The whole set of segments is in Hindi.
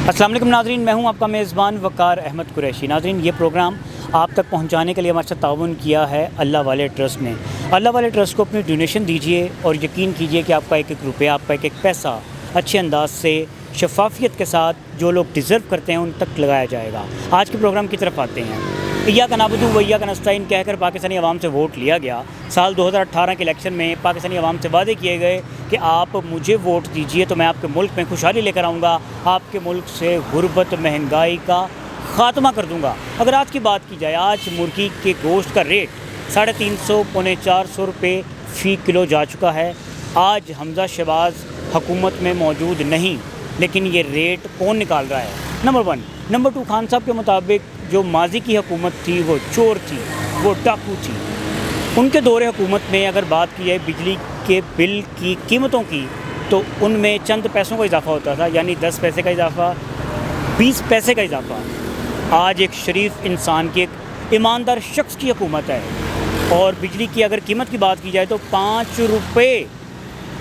अस्सलाम वालेकुम नाज़रीन, मैं हूं आपका मेज़बान वक़ार अहमद कुरैशी। नाज़रीन, ये प्रोग्राम आप तक पहुंचाने के लिए हमारे साथ ताउन किया है अल्लाह वाले ट्रस्ट ने। अल्लाह वाले ट्रस्ट को अपनी डोनेशन दीजिए और यकीन कीजिए कि आपका एक एक रुपया, आपका एक एक पैसा अच्छे अंदाज से शफाफियत के साथ जो लोग डिज़र्व करते हैं उन तक लगाया जाएगा। आज के प्रोग्राम की तरफ आते हैं। इय्याका नअबुदु व इय्याका नस्तईन कहकर पाकिस्तानी अवाम से वोट लिया गया। साल 2018 के इलेक्शन में पाकिस्तानी अवाम से वादे किए गए कि आप मुझे वोट दीजिए तो मैं आपके मुल्क में खुशहाली लेकर आऊँगा, आपके मुल्क से गुर्बत, महंगाई का ख़ात्मा कर दूँगा। अगर आज की बात की जाए, आज मुर्गी के गोश्त का रेट 350 पौने 400 रुपये फ़ी किलो जा चुका है। आज हमज़ा शहबाज हुकूमत में मौजूद नहीं, लेकिन ये रेट कौन निकाल रहा है? नंबर 1। नंबर 2, खान साहब के मुताबिक जो माजी की हुकूमत थी वो चोर थी, वो डाकू थी। उनके दौरे हुकूमत में अगर बात की जाए बिजली के बिल की कीमतों की, तो उनमें चंद पैसों का इजाफ़ा होता था, यानी 10 पैसे का इजाफ़ा, 20 पैसे का इजाफ़ा। आज एक शरीफ इंसान की, एक ईमानदार शख्स की हुकूमत है और बिजली की अगर कीमत की बात की जाए तो 5 रुपये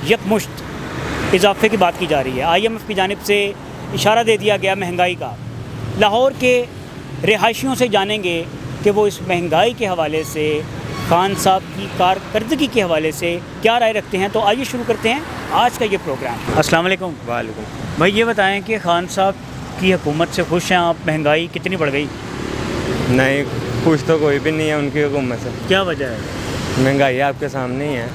यकमुश्त इजाफे की बात की जा रही है। IMF की जानिब से इशारा दे दिया गया महंगाई का। लाहौर के रिहायशियों से जानेंगे कि वो इस महंगाई के हवाले से, खान साहब की कारकर्दगी के हवाले से क्या राय रखते हैं। तो आइए शुरू करते हैं आज का ये प्रोग्राम। अस्सलाम वालेकुम। वालेकुम। भाई ये बताएं कि खान साहब की हुकूमत से खुश हैं आप? महंगाई कितनी बढ़ गई? नहीं, खुश तो कोई भी नहीं है उनकी हुकूमत से। क्या वजह है? महंगाई आपके सामने ही है।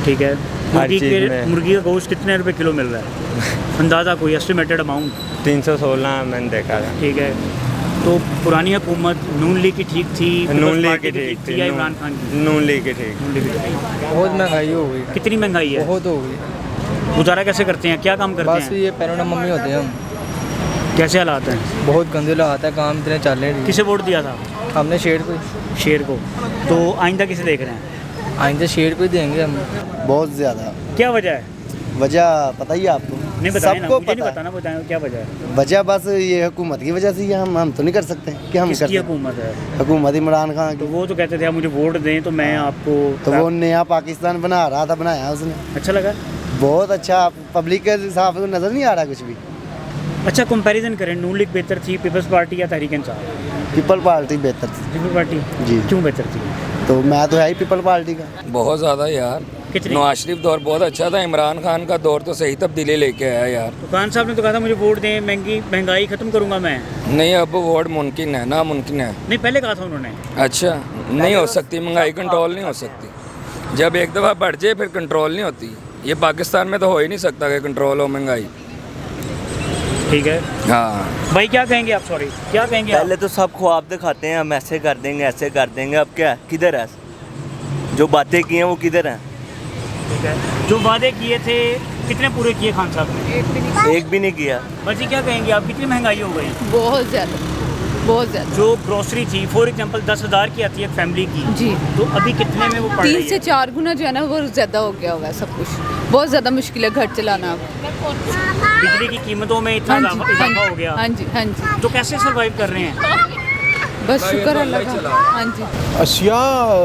ठीक है, में मुर्गी का गोश्त कितने रुपए किलो मिल रहा है? अंदाज़ा कोई एस्टिमेटेड अमाउंट? 316 मैंने देखा था। ठीक है, तो पुरानी हुकूमत नून लीग की ठीक थी, नून लीग की ठीक थी या इमरान खान की? नून लीग की ठीक। नून लीग की ठीक। बहुत महंगाई हो गई। कितनी महंगाई है? बहुत हो गई। गुजारा कैसे करते हैं, क्या काम करते बस हैं? ये पैरों मम्मी होते हैं हम। कैसे हालात हैं? बहुत गंदे हालात है, काम इतने चल रहे हैं। किसे वोट दिया था? हमने शेर को। शेर को। तो आइंदा किसे देख रहे हैं? आइंदा शेर को ही देंगे हम। बहुत ज़्यादा। क्या वजह है? वजह पता ही है आपको? नहीं बताएं ना, सबको मुझे नहीं पता बताना, बताएं क्या वजह है। वजह बस ये हुकूमत की वजह से ही है। हम तो नहीं कर सकते कि हम कर किसकी सकते। हुकूमत है? हुकूमत इमरान खान तो की। वो तो कहते थे आप मुझे वोट दें तो मैं आपको। तो वो नया पाकिस्तान बना रहा था, बनाया उसने। अच्छा लगा? बहुत अच्छा। पब्लिक के हिसाब से नज़र नहीं आ रहा कुछ भी। अच्छा, कंपैरिजन करें, नून लीग बेहतर थी, पीपल्स पार्टी या तहरीक इंसाफ? पीपल पार्टी बेहतर थी। People party? जी। क्यों बेहतर थी? तो मैं तो है ही पीपल पार्टी का। बहुत ज़्यादा यार। कितनी? नवाज शरीफ दौर बहुत अच्छा था, इमरान खान का दौर तो सही तब्दीली लेके आया यार। तो खान साहब ने तो कहा था मुझे वोट दें, महंगाई ख़त्म करूंगा मैं। नहीं, अब वोट मुमकिन है, नामुमकिन है। नहीं, पहले कहा था उन्होंने। अच्छा, नहीं हो सकती महंगाई, कंट्रोल नहीं हो सकती। जब एक दफ़ा बढ़ जाए फिर कंट्रोल नहीं होती। ये पाकिस्तान में तो हो ही नहीं सकता कि कंट्रोल हो महंगाई। ठीक है हाँ भाई, क्या कहेंगे आप? सॉरी, क्या कहेंगे आप? पहले तो सब ख्वाब दिखाते हैं, हम ऐसे कर देंगे, ऐसे कर देंगे। अब क्या, किधर है जो बातें की हैं, वो किधर हैं? ठीक है, जो वादे किए थे कितने पूरे किए खान साहब ने? एक भी नहीं किया। बस जी, क्या कहेंगे आप? कितनी महंगाई हो गई? बहुत ज़्यादा, बहुत ज़्यादा। जो ग्रोसरी थी फॉर एग्जांपल 10,000 की आती है एक फैमिली की, जी, तो अभी कितने में वो पड़ रही 3 से है? 4 गुना जो है ना वो ज़्यादा हो गया होगा सब कुछ। बहुत ज़्यादा मुश्किल है घर चलाना अब। बिजली की कीमतों में इतना हाँ जी, इजाफा हो गया, हाँ जी, हाँ जी। तो कैसे सर्वाइव कर रहे हैं? बस शुक्र अल्लाह का। हाँ जी। अशिया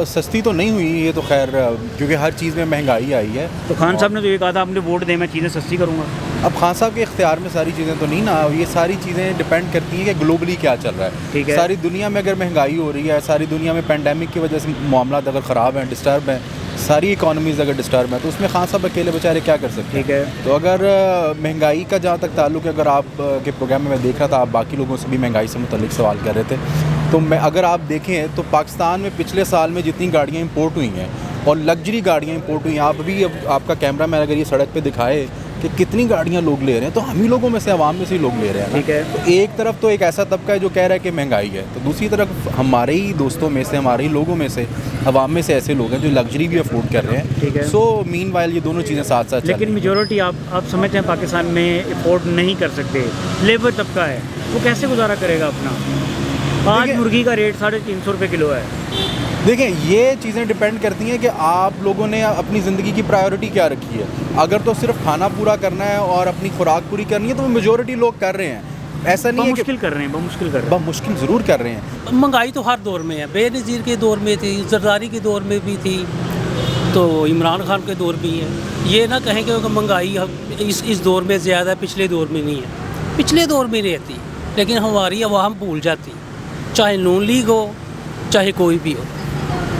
सस्ती तो नहीं हुई, ये तो खैर, क्योंकि हर चीज़ में महंगाई आई है। तो खान साहब ने तो ये कहा था आपने वोट दे, मैं चीज़ें सस्ती करूँगा। अब खान साहब के इख्तियार में सारी चीज़ें तो नहीं ना, ये सारी चीज़ें डिपेंड करती हैं कि ग्लोबली क्या चल रहा है। ठीक है। सारी दुनिया में अगर महंगाई हो रही है, सारी दुनिया में पेंडेमिक की वजह से मामला अगर ख़राब हैं, डिस्टर्ब हैं, सारी इकॉनमीज़ अगर डिस्टर्ब हैं, तो उसमें खान साहब अकेले बेचारे क्या कर सकते हैं? ठीक है। तो अगर महंगाई का जहाँ तक ताल्लुक़ है, अगर आप के प्रोग्राम में मैं देख रहा था, आप बाकी लोगों से भी महंगाई से मुतल्लिक सवाल कर रहे थे, तो मैं अगर आप देखें तो पाकिस्तान में पिछले साल में जितनी गाड़ियाँ इंपोर्ट हुई हैं और लग्जरी गाड़ियाँ इंपोर्ट हुई हैं, आप भी, अब आपका कैमरा मैन अगर ये सड़क पे दिखाए कि कितनी गाड़ियाँ लोग ले रहे हैं, तो हम ही लोगों में से, आवाम में से ही लोग ले रहे हैं ना। ठीक है। तो एक तरफ तो एक ऐसा तबका है जो कह रहा है कि महंगाई है, तो दूसरी तरफ हमारे ही दोस्तों में से, हमारे ही लोगों में से, आवाम में से ऐसे लोग हैं जो लग्जरी भी अफोर्ड कर रहे हैं। ठीक है। सो मीनवाइल ये दोनों चीज़ें साथ साथ चल लेकिन रही हैं। मेजोरिटी आप समझते हैं पाकिस्तान में अफोर्ड नहीं कर सकते, लेबर तबका है, वो कैसे गुजारा करेगा अपना? आज मुर्गी का रेट 350 रुपये किलो है। देखें, ये चीज़ें डिपेंड करती हैं कि आप लोगों ने अपनी ज़िंदगी की प्रायोरिटी क्या रखी है। अगर तो सिर्फ खाना पूरा करना है और अपनी खुराक पूरी करनी है, तो मेजोरिटी लोग कर रहे हैं। ऐसा नहीं है कि मुश्किल कर रहे हैं, मुश्किल कर रहे हैं। मुश्किल ज़रूर कर रहे हैं। महंगाई तो हर दौर में है, बेनज़ीर के दौर में थी, जरदारी के दौर में भी थी, तो इमरान खान के दौर भी है। ये ना कहें कि महंगाई इस दौर में ज़्यादा है, पिछले दौर में नहीं है। पिछले दौर में रहती, लेकिन हमारी आवाम भूल जाती, चाहे नून लीग हो चाहे कोई भी हो।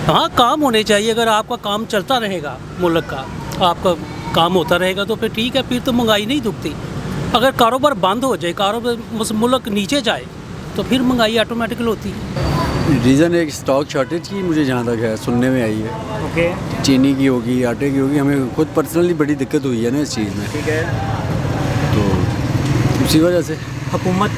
हाँ, काम होने चाहिए। अगर आपका काम चलता रहेगा, मुल्क का आपका काम होता रहेगा तो फिर ठीक है, फिर तो महंगाई नहीं दुखती। अगर कारोबार बंद हो जाए, कारोबार मुल्क नीचे जाए तो फिर महंगाई ऑटोमेटिकल होती है। रीज़न एक स्टॉक शॉर्टेज की मुझे जहाँ तक है सुनने में आई है। ओके, चीनी की होगी, आटे की होगी। हमें खुद पर्सनली बड़ी दिक्कत हुई है ना इस चीज़ में, ठीक है। तो उसी वजह से हुकूमत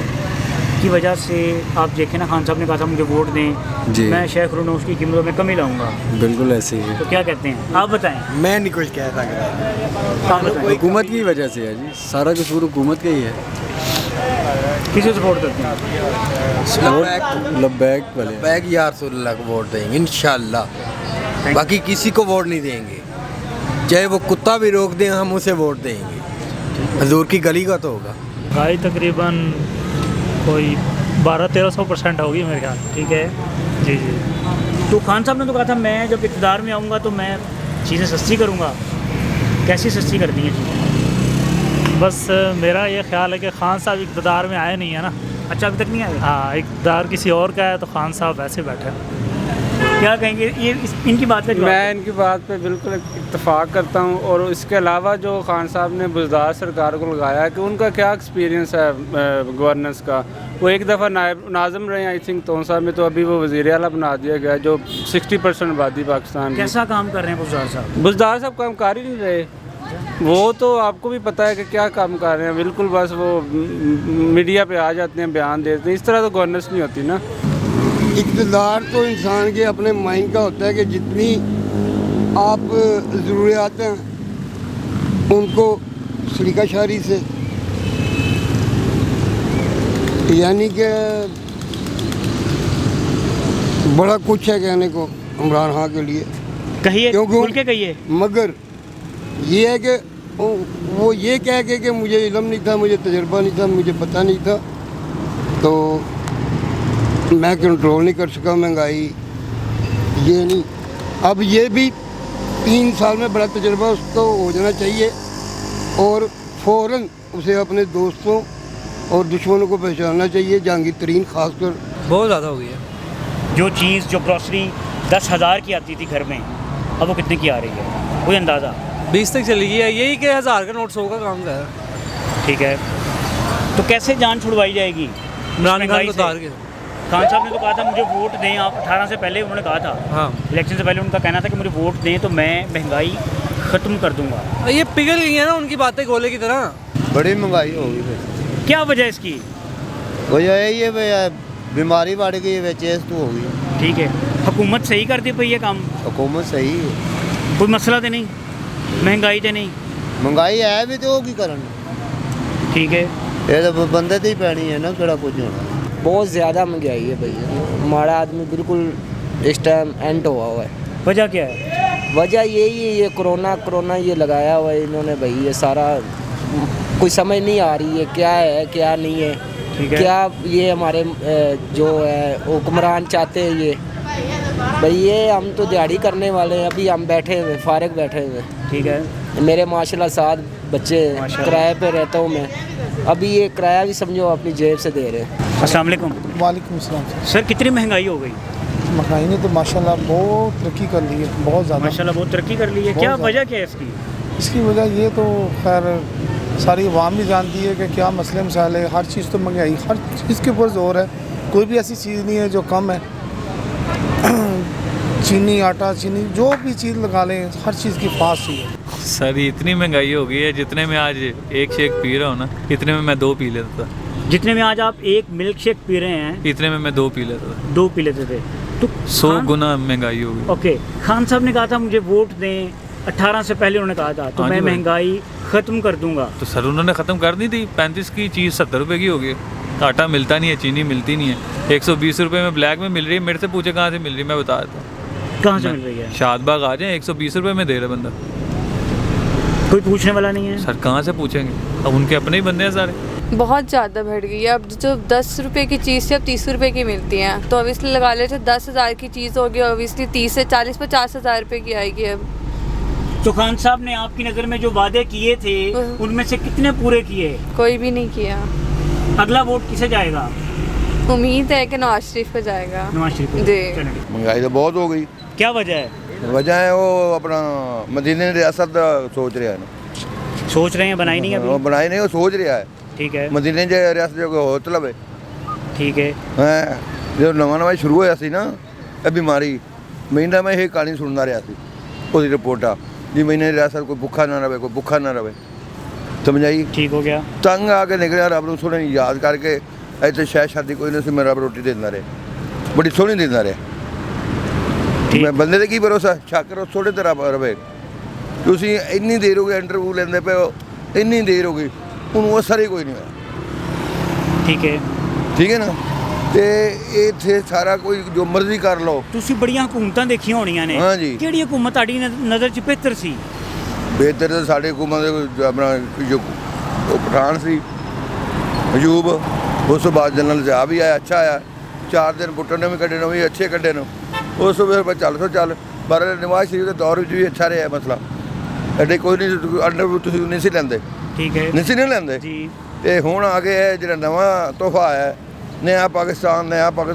की वजह से आप देखें ना, खान साहब ने कहा था मुझे वोट दें, जी। मैं शेख रुनौश की कीमतों में कमी लाऊंगा, बिल्कुल ऐसे ही है। तो क्या कहते हैं आप बताएं। मैं नहीं कुछ कह सकता। आप बताएं, हुकूमत की वजह से है जी, सारा कसूर हुकूमत का ही है। किसे सपोर्ट करते हैं? लब्बैक वाले बैग या रसूलुल्लाह को वोट देंगे इंशाल्लाह, बाकी किसी को वोट नहीं देंगे। चाहे वो कुत्ता भी रोक दें, हम उसे वोट देंगे। हजूर की गली का तो होगा। महंगाई तकरीबन कोई 1200-1300% होगी मेरे ख्याल। ठीक है। जी जी। तो खान साहब ने तो कहा था मैं जब इक़्तिदार में आऊँगा तो मैं चीज़ें सस्ती करूँगा। कैसी सस्ती कर दी हैं चीज़ें? बस मेरा ये ख्याल है कि खान साहब इक़्तिदार में आए नहीं है ना। अच्छा, अभी तक नहीं आए? हाँ, इक़्तिदार किसी और का है तो खान साहब वैसे बैठे हैं। क्या कहेंगे ये इनकी बात का जवाब? मैं इनकी बात पे बिल्कुल इत्तेफाक करता हूँ। और इसके अलावा जो खान साहब ने बुज़दार सरकार को लगाया कि उनका क्या एक्सपीरियंस है गवर्नेंस का। वो एक दफ़ा नायब नाज़िम रहे, आई थिंक तौसा में, तो अभी वो वज़ीर आला बना दिया गया, जो 60% आबादी पाकिस्तान की। कैसा काम कर रहे हैं बुज़दार साहब? बुज़दार साहब काम कर ही नहीं रहे। वो तो आपको भी पता है कि क्या काम कर रहे हैं। बिल्कुल बस वो मीडिया पे आ जाते हैं, बयान देते हैं। इस तरह तो गवर्नेंस नहीं होती ना। इक़्तिदार तो इंसान के अपने माइंड का होता है कि जितनी आप ज़रूरियात हैं उनको सलीकाशारी से, यानी कि बड़ा कुछ है कहने को इमरान खान के लिए। कहिए, खुल के कहिए। मगर ये है कि वो ये कह के कि मुझे इल्म नहीं था, मुझे तजर्बा नहीं था, मुझे पता नहीं था, तो मैं कंट्रोल नहीं कर सका महंगाई। ये नहीं, अब ये भी 3 साल में बड़ा तजर्बा उसको हो जाना चाहिए और फ़ौरन उसे अपने दोस्तों और दुश्मनों को पहचानना चाहिए। जहांगीर तरीन खासकर बहुत ज़्यादा हो गई है। जो चीज़ जो ग्रॉसरी 10,000 की आती थी घर में, अब वो कितने की आ रही है? कोई अंदाज़ा? 20 तक चली गई है। यही कि 1000 का नोट 100 का काम है। ठीक है, तो कैसे जान छुड़वाई जाएगी इमरान खान को से? उतार के। खान साहब ने तो कहा था मुझे वोट दें आप। 18 से पहले उन्होंने कहा था, हाँ, इलेक्शन से पहले उनका कहना था कि मुझे वोट दें तो मैं महंगाई ख़त्म कर दूंगा। ये पिघल गई है ना उनकी बातें गोले की तरह। बड़ी महंगाई होगी फिर। क्या वजह इसकी? वजह यही है भैया, बीमारी बढ़ गई है, चेस तो हो गई। ठीक है, हुकूमत सही करती पई है काम? हुकूमत सही है, कोई मसला तो नहीं, महंगाई तो नहीं? महंगाई है भी तो होगी करन। ठीक है, ये तो बंदे तो ही पैनी है ना, केड़ा कुछ होना। बहुत ज़्यादा महंगाई है भैया। हमारा आदमी बिल्कुल इस टाइम एंड हुआ है। वजह क्या है? वजह यही है, ये कोरोना ये लगाया हुआ है इन्होंने भाई। ये सारा कोई समझ नहीं आ रही है क्या है क्या नहीं है। ठीक है, क्या ये हमारे जो है हुक्मरान चाहते हैं ये भाई। ये हम तो दिहाड़ी करने वाले हैं, अभी हम बैठे हुए फारिग बैठे हुए। ठीक है, मेरे माशाल्लाह 7 बच्चे किराए पे रहता हूँ मैं। अभी ये किराया भी समझो अपनी जेब से दे रहे हैं। अस्सलाम वालेकुम। वालेकुम सलाम। सर, कितनी महंगाई हो गई? महंगाई ने तो माशाल्लाह बहुत तरक्की कर ली है, बहुत ज़्यादा। माशाल्लाह बहुत तरक्की कर ली है। क्या वजह क्या है इसकी? इसकी वजह ये तो खैर सारी अवाम भी जानती है कि क्या मसले मसाइल है। हर चीज़ तो महंगाई, हर चीज़ के ऊपर जोर है। कोई भी ऐसी चीज़ नहीं है जो कम है। चीनी, आटा, चीनी, जो भी चीज़ लगा लें, हर चीज़ की फास्ट ही है। सर इतनी महंगाई हो गई है, जितने में आज एक शेक पी रहा हूँ ना, इतने में मैं 2 पी लेता था। जितने में आज आप एक मिल्क शेक पी रहे हैं, इतने में मैं 2 पी लेता था। 2 पी लेते थे। तो 100 गुना महंगाई हो गई। ओके, खान साहब ने कहा था मुझे वोट दें। 18 से पहले उन्होंने कहा था तो हाँ मैं जी भाई। महंगाई ख़त्म कर दूंगा। तो सर उन्होंने ख़त्म कर दी थी। 35 की चीज़ 70 रुपये की हो गई। आटा मिलता नहीं है, चीनी मिलती नहीं है। 120 रुपये में ब्लैक में मिल रही है। मेरे से पूछे कहाँ से मिल रही है, मैं बता देता हूँ। कहाँ से मिल रही है? शादबाग आ जाए, 120 रुपये में दे रहा बंदा। कोई पूछने वाला नहीं है। सर कहाँ से पूछेंगे, अब उनके अपने ही बंदे हैं सारे। बहुत ज़्यादा बढ़ गई है। अब जो 10 रुपये की चीज़ से अब 30 रुपये की मिलती हैं, तो ऑब्वियसली लगा लेते 10,000 की चीज़ होगी, ऑब्वियसली 30 से 40-50 हज़ार रुपये की आएगी अब। तो खान साहब ने आपकी नज़र में जो वादे किए थे उनमें से कितने पूरे किए? कोई भी नहीं किया। अगला वोट किसे जाएगा? उम्मीद है कि नवाज शरीफ को जाएगा। नवाज शरीफ को। जी। महंगाई तो बहुत हो गई। क्या वजह है? वजह है वो अपना मदीने रियासत सोच रहा है ना, सोच रहे हैं, बनाई नहीं वो अभी। बनाई नहीं, वो सोच रहा है। ठीक है, मदीने रियासत जो होत लवे ठीक है। है जो नवा शुरू होया सी ना ये बीमारी, महीना में ये कहानी सुनता रहा सी उसकी रिपोर्टा जी महीने रियासत कोई भुखा ना रहे, कोई भुखा ना रहे, समझाई। ठीक हो गया। तंग आके निकलिया रब नूं सोहने याद करके इतने शायद शादी कोई नहीं सी, मेरा रब रोटी देंदा रहे, बड़ी सोहनी देंदा रहे। मैं बंदे ते की भरोसा, शक करो थोड़े ते रब रवे। तुसीं इन्नी देर हो गई इंटरव्यू लेंदे पे हो, इन्नी देर हो गई उन्होंने असर ही कोई नहीं होया। ठीक है ना, ਤੇ ਇੱਥੇ ਸਾਰਾ ਕੋਈ ਜੋ ਮਰਜ਼ੀ ਕਰ ਲਓ। ਤੁਸੀਂ ਬੜੀਆਂ ਹਕੂਮਤਾਂ ਦੇਖੀਆਂ ਹੋਣੀਆਂ ਨੇ। ਹਾਂ ਜੀ। ਕਿਹੜੀ ਹਕੂਮਤ ਤੁਹਾਡੀ ਨਜ਼ਰ 'ਚ ਬਿਹਤਰ ਸੀ? ਬਿਹਤਰ ਤਾਂ ਸਾਡੇ ਹਕੂਮਤ ਆਪਣਾ ਜੋ ਉਹ ਪਠਾਨ ਸੀ ਅਯੂਬ, ਉਸ ਤੋਂ ਬਾਅਦ ਜਨਰਲ ਜ਼ਿਆ ਵੀ ਆਇਆ, ਅੱਛਾ ਆਇਆ। 4 ਦਿਨ ਪੁੱਟਣ ਨੇ ਵੀ ਕੱਢੇ ਨੇ, ਵੀ ਅੱਛੇ ਕੱਢੇ ਨੇ। ਉਸ ਤੋਂ ਫਿਰ ਚੱਲ ਪਰ ਨਵਾਜ਼ ਸ਼ਰੀਫ ਦੇ ਦੌਰ ਵਿੱਚ ਵੀ ਅੱਛਾ ਰਿਹਾ ਮਸਲਾ। ਐਡੇ ਕੋਈ ਨਹੀਂ ਅੰਡਰ ਤੁਸੀਂ ਨਹੀਂ ਸੀ ਲੈਂਦੇ। ਠੀਕ ਹੈ, ਨਹੀਂ ਸੀ ਨਹੀਂ ਲੈਂਦੇ ਜੀ। ਤੇ ਹੁਣ ਆ ਗਿਆ ਜਿਹੜਾ ਨਵਾਂ ਤੋਹਫਾ ਆਇਆ नया पाकिस्तान,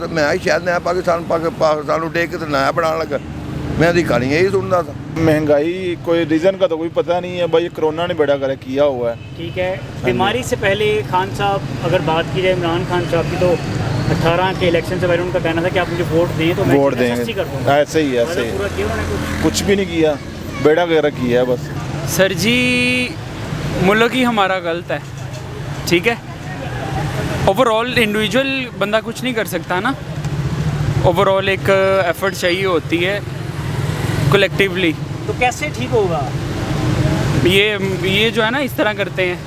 मैं ही शायद नया पाकिस्तान उठेक तो नया बनाने लगा। मैं दी कहानी यही सुनता था। महंगाई कोई रीज़न का तो कोई पता नहीं है भाई, कोरोना ने बड़ा कर किया हुआ है। ठीक है, बीमारी से पहले खान साहब अगर बात की जाए इमरान खान साहब की, तो 18 के इलेक्शन से पहले उनका कहना था कि आप मुझे वोट दें तो मैं वोट देंगे। ऐसे ही ऐसे ही कुछ भी नहीं किया, बेड़ा वगैरह किया है बस। सर जी मुल्क ही हमारा गलत है, ठीक है। ओवरऑल इंडिविजुअल बंदा कुछ नहीं कर सकता ना, ओवरऑल एक एफर्ट चाहिए होती है कलेक्टिवली। तो कैसे ठीक होगा? ये जो है ना इस तरह करते हैं,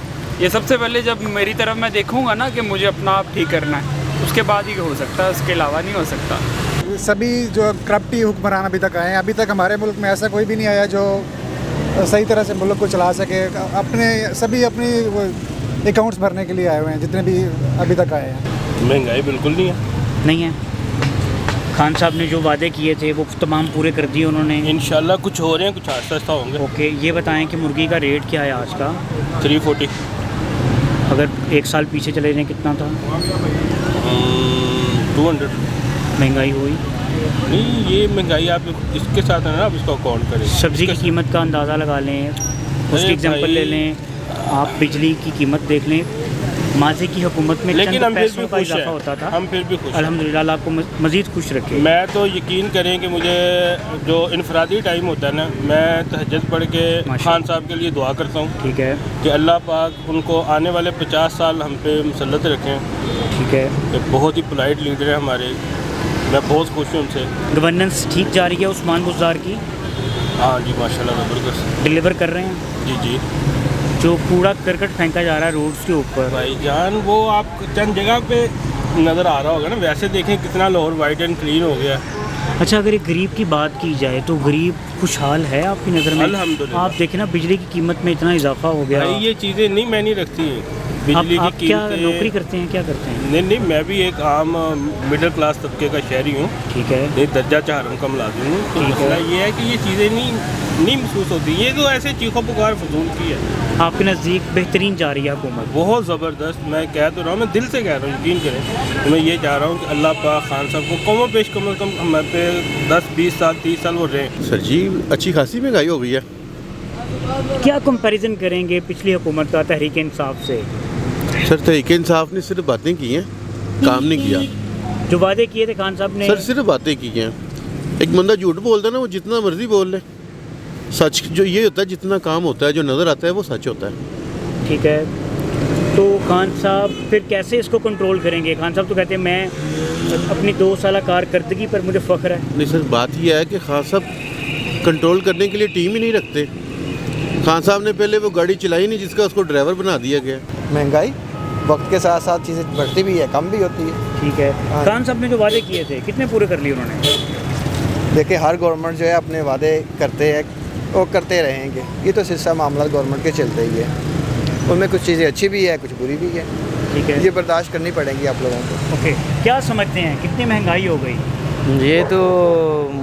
ये सबसे पहले जब मेरी तरफ मैं देखूंगा ना कि मुझे अपना आप ठीक करना है, उसके बाद ही हो सकता है, उसके अलावा नहीं हो सकता। सभी जो करप्टी हुक्मरान अभी तक आए हैं, अभी तक हमारे मुल्क में ऐसा कोई भी नहीं आया जो सही तरह से मुल्क को चला सके। अपने सभी अपनी अकाउंट्स भरने के लिए आए हुए हैं जितने भी अभी तक आए हैं। महंगाई बिल्कुल नहीं है। खान साहब ने जो वादे किए थे वो तमाम पूरे कर दिए उन्होंने। इंशाल्लाह कुछ हो रहे हैं, कुछ आहिस्ता आहिस्ता होंगे। ओके, ये बताएं कि मुर्गी का रेट क्या है आज का? 340। अगर एक साल पीछे चले जाएं कितना था? 200। महंगाई हुई नहीं, ये महंगाई आप इसके साथ है ना, आप इसको अकाउंट करें। सब्ज़ी की कीमत का अंदाज़ा लगा लें, उसकी एग्जाम्पल ले लें, आप बिजली की कीमत देख लें। माजी की हुकूमत में लेकिन हम फिर भी का खुश इजाफा हैं, होता था। हम फिर भी खुश हैं। अल्हम्दुलिल्लाह, अल्लाह आपको मज़ीद खुश रखे। मैं तो यकीन करें कि मुझे जो इनफरादी टाइम होता है ना, मैं तहज्जुद पढ़ के खान साहब के लिए दुआ करता हूँ। ठीक है, कि अल्लाह पाक उनको आने वाले 50 साल हम पे मुसल्लत रखें। ठीक है, बहुत ही पोलाइट लीडर है हमारे, मैं बहुत खुश हूँ उनसे। गवर्नेंस ठीक जा रही है उस्मान बुज़दार की? हाँ जी, माशाल्लाह ज़बरदस्त डिलीवर कर रहे हैं। जी। जो कूड़ा करकट फेंका जा रहा है रोड्स के ऊपर, भाईजान वो आप चंद जगह पे नज़र आ रहा होगा ना, वैसे देखें कितना लाहौर वाइट एंड क्लीन हो गया। अच्छा, अगर एक गरीब की बात की जाए तो गरीब खुशहाल है आपकी नज़र में? अल्हम्दुलिल्लाह। आप देखें ना, बिजली की कीमत में इतना इजाफा हो गया। भाई ये चीज़ें नहीं मैंने रखती हैं, बिजली आप की क्या कीमतें। नौकरी करते हैं, क्या करते हैं? नहीं, मैं भी एक आम मिडिल क्लास तबके का शहरी हूँ। ठीक है, नहीं दर्जा 4 का मुलाजिम हूँ। तो मसला ये है कि ये चीज़ें नहीं महसूस होती, ये तो ऐसे चीखों पुकार फजूल की है। आपके नज़दीक बेहतरीन जा रही है हुकूमत? बहुत ज़बरदस्त, मैं कह तो रहा हूँ, मैं दिल से कह रहा हूँ, यकीन करें। तो मैं ये चाह रहा हूँ कि अल्लाह पाक खान साहब को कम पेश कम अज़ कम हमारे पे 10-20 साल 30 साल वो रहें। सर जी अच्छी खासी महंगाई हो गई है। क्या कंपैरिजन करेंगे पिछली हुकूमत का तहरीक इंसाफ से? सर तहरीक इंसाफ ने सिर्फ बातें की हैं, काम नहीं किया। जो वादे किए थे खान साहब ने? सर सिर्फ बातें की हैं। एक बंदा झूठ बोलता है ना, वो जितना मर्जी बोल ले, सच जो ये होता है, जितना काम होता है, जो नज़र आता है वो सच होता है। ठीक है, तो खान साहब फिर कैसे इसको कंट्रोल करेंगे? खान साहब तो कहते हैं मैं अपनी 2 साल कारकर्दगी पर मुझे फ़ख्र है। नहीं सर, बात यह है कि खान साहब कंट्रोल करने के लिए टीम ही नहीं रखते। खान साहब ने पहले वो गाड़ी चलाई नहीं जिसका उसको ड्राइवर बना दिया गया। महंगाई वक्त के साथ साथ चीज़ें बढ़ती भी है, कम भी होती है। ठीक है, खान साहब ने जो वादे किए थे कितने पूरे कर लिए उन्होंने? देखिए हर गवर्नमेंट जो है अपने वादे करते हैं, वो करते रहेंगे। ये तो सिलसिला मामला गवर्नमेंट के चलते ही है, उनमें कुछ चीज़ें अच्छी भी है, कुछ बुरी भी है। ठीक है, ये बर्दाश्त करनी पड़ेंगी आप लोगों को। ओके, क्या समझते हैं कितनी महंगाई हो गई? ये तो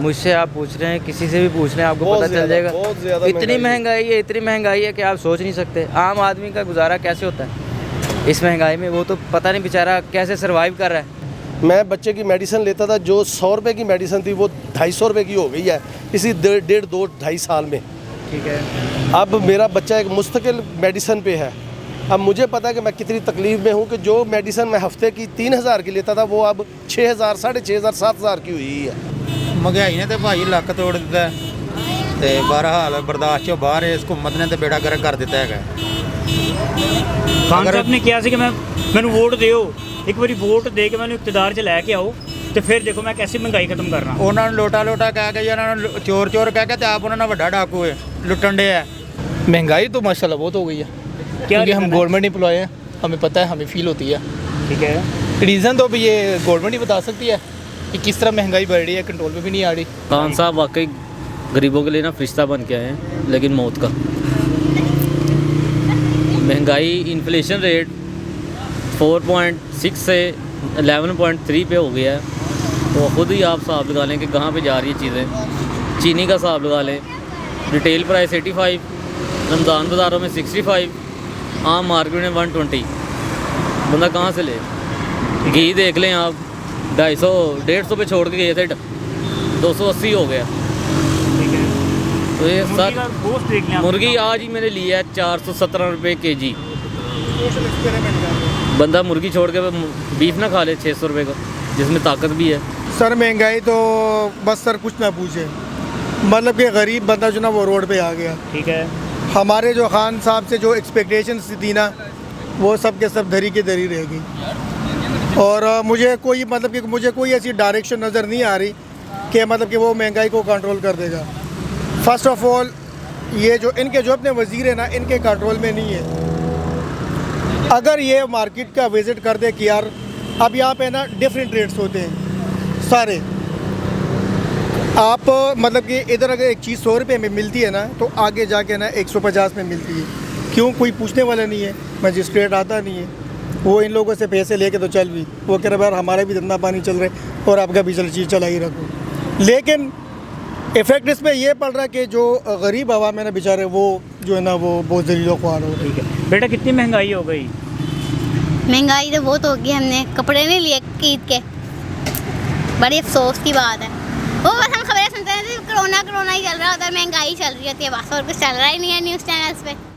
मुझसे आप पूछ रहे हैं, किसी से भी पूछ रहे हैं, आपको पता चल जाएगा। इतनी महंगाई है कि आप सोच नहीं सकते। आम आदमी का गुजारा कैसे होता है? इस महंगाई में वो तो पता नहीं बेचारा कैसे सरवाइव कर रहा है। मैं बच्चे की मेडिसिन लेता था, जो 100 रुपये की मेडिसिन थी वो 250 रुपये की हो गई है इसी 1.5-2-2.5 साल में। ठीक है। अब मेरा बच्चा एक मुस्तकिल मेडिसिन पे है। अब मुझे पता है कि मैं कितनी तकलीफ़ में हूँ कि जो मेडिसिन मैं हफ्ते की 3000 की लेता था वो अब 6000, 6500, 7000 की हुई है। महंगाई ने तो भाई लक तोड़ दिता है ते बहरहाल बर्दाश्त चो बाहर है। इस हुकूमत ने तो बेड़ा गर्क कर दिता है। खान साहब ने कहा कि मैंने वोट दिओ, एक बार वोट दे के मैंने इकतदार च लैके आओ तो फिर देखो मैं कैसे महंगाई खत्म कर रहा। उन्होंने लोटा लोटा कह के उन्होंने चोर चोर कह के तो आप उन्होंने बड़ा डाकू है लुटन डे है। महंगाई तो माशाल्लाह बहुत हो गई है, क्योंकि हम गवर्नमेंट एम्प्लॉय हैं, हमें पता है, हमें फील होती है। ठीक है। रीज़न तो भी ये गवर्नमेंट ही बता सकती है कि किस तरह महंगाई बढ़ रही है, कंट्रोल में भी नहीं आ रही। खान साहब वाकई गरीबों के लिए ना फरिश्ता बन के आए हैं, लेकिन मौत का। महंगाई इन्फ्लेशन रेट 4.6 से 11.3 पे हो गया है। तो ख़ुद ही आप हिसाब लगा लें कि कहाँ पे जा रही है चीज़ें। चीनी का हिसाब लगा लें, रिटेल प्राइस 85, रमज़ान बाज़ारों में 65, आम मार्केट में 120। बंदा कहाँ से ले? घी देख लें आप, 250-150 पे छोड़ के गए थे, 280 हो गया। तो ये सर मुर्गी आज ही मैंने लिया है 417 रुपये kg। बंदा मुर्गी छोड़ के बीफ ना खा ले 600 रुपये का, जिसमें ताकत भी है। सर महंगाई तो बस सर कुछ ना पूछे, मतलब कि गरीब बंदा जो ना वो रोड पे आ गया। ठीक है। हमारे जो खान साहब से जो एक्सपेक्टेशंस थी ना वो सब के सब धरी की धरी रह गई। और मुझे कोई मतलब कि मुझे कोई ऐसी डायरेक्शन नज़र नहीं आ रही कि मतलब कि वो महंगाई को कंट्रोल कर देगा। फर्स्ट ऑफ ऑल ये जो इनके जो अपने वज़ीर हैं ना, इनके कंट्रोल में नहीं है। अगर ये मार्केट का विज़िट कर दे कि यार अब यहाँ पे ना डिफरेंट रेट्स होते हैं सारे, आप मतलब कि इधर अगर एक चीज़ 100 रुपये में मिलती है ना तो आगे जाके ना 150 में मिलती है। क्यों? कोई पूछने वाला नहीं है, मजिस्ट्रेट आता नहीं है, वो इन लोगों से पैसे लेके तो चल भी, वो कह रहे यार हमारा भी धंधा पानी चल रहा है और आपका भी चीज़ चला ही रखो। लेकिन इफ़ेक्ट इसमें ये पड़ रहा है कि जो गरीब आवाम है ना बेचारे, वो जो है ना वो बहुत ज़लील ख्वार हो। ठीक है बेटा, कितनी महंगाई हो गई? महंगाई तो बहुत हो गई, हमने कपड़े नहीं लिए ईद के, बड़ी अफसोस की बात है। वो बस हम खबरें सुनते रहते, कोरोना ही चल रहा होता है, महंगाई चल रही होती है बस, और कुछ चल रहा ही नहीं है न्यूज़ चैनल्स पे।